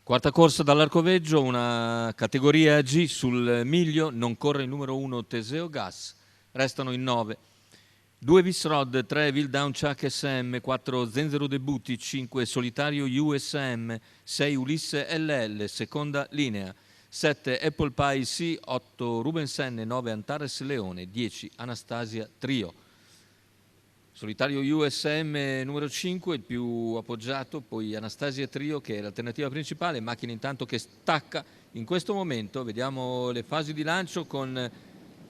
Quarta corsa dall'Arcoveggio, una categoria G sul miglio, non corre il numero 1 Teseo Gas, restano in 9. 2 Visrod, 3 Vildown Chuck SM, 4 Zenzero Debuti, 5 Solitario USM, 6 Ulisse LL, seconda linea, 7 Apple Pie C, 8 Rubensen, 9 Antares Leone, 10 Anastasia Trio. Solitario USM numero 5, il più appoggiato, poi Anastasia Trio che è l'alternativa principale, macchina intanto che stacca in questo momento. Vediamo le fasi di lancio con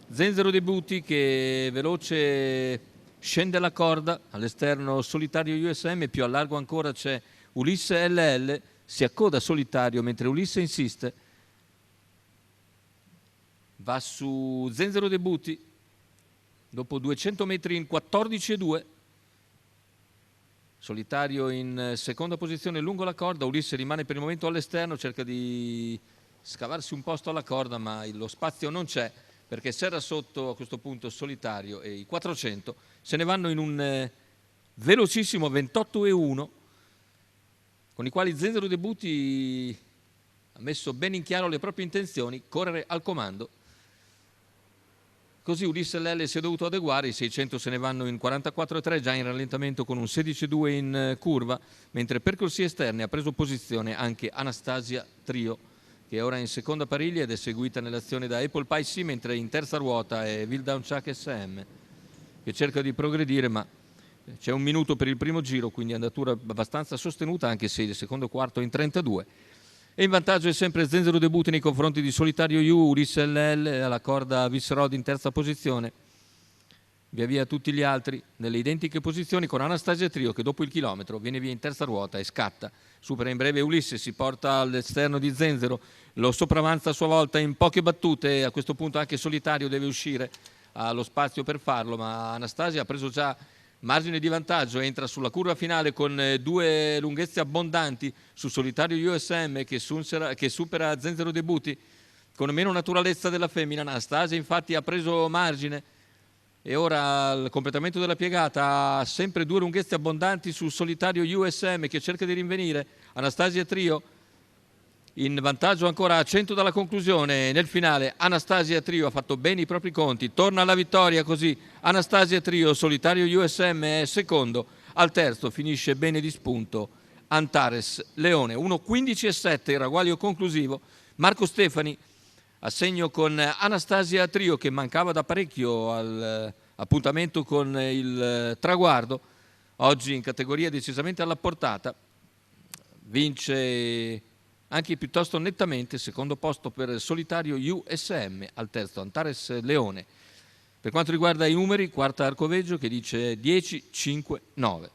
Zenzero Debuti che veloce scende la corda, all'esterno Solitario USM, più a largo ancora c'è Ulisse LL, si accoda Solitario mentre Ulisse insiste, va su Zenzero Debuti. Dopo 200 metri in 14,2, Solitario in seconda posizione lungo la corda, Ulisse rimane per il momento all'esterno, cerca di scavarsi un posto alla corda ma lo spazio non c'è perché si era sotto a questo punto Solitario e i 400 se ne vanno in un velocissimo 28,1 con i quali Zenzero Debuti ha messo ben in chiaro le proprie intenzioni, correre al comando. Così Ulisse LL si è dovuto adeguare, i 600 se ne vanno in 44,3, già in rallentamento con un 16,2 in curva, mentre per corsie esterne ha preso posizione anche Anastasia Trio, che è ora in seconda pariglia ed è seguita nell'azione da Apple Pie C, mentre in terza ruota è Vildown Chuck SM, che cerca di progredire, ma c'è un minuto per il primo giro, quindi andatura abbastanza sostenuta, anche se il secondo quarto in 32. E in vantaggio è sempre Zenzero Debuti nei confronti di Solitario U, Ulisse LL alla corda Visrod in terza posizione. Via via tutti gli altri nelle identiche posizioni con Anastasia Trio che dopo il chilometro viene via in terza ruota e scatta. Supera in breve Ulisse, si porta all'esterno di Zenzero, lo sopravanza a sua volta in poche battute. A questo punto anche Solitario deve uscire, ha lo spazio per farlo, ma Anastasia ha preso già margine di vantaggio, entra sulla curva finale con due lunghezze abbondanti su Solitario USM che supera Zenzero Debuti con meno naturalezza della femmina. Anastasia infatti ha preso margine e ora al completamento della piegata ha sempre due lunghezze abbondanti su Solitario USM che cerca di rinvenire. Anastasia Trio in vantaggio ancora a 100 dalla conclusione. Nel finale Anastasia Trio ha fatto bene i propri conti, torna alla vittoria così Anastasia Trio. Solitario USM è secondo, al terzo finisce bene di spunto Antares Leone. 1:15,7 il ragguaglio conclusivo. Marco Stefani a segno con Anastasia Trio che mancava da parecchio all'appuntamento con il traguardo, oggi in categoria decisamente alla portata, vince anche piuttosto nettamente, secondo posto per Solitario USM, al terzo Antares Leone. Per quanto riguarda i numeri, quarta Arcoveggio che dice 10, 5, 9.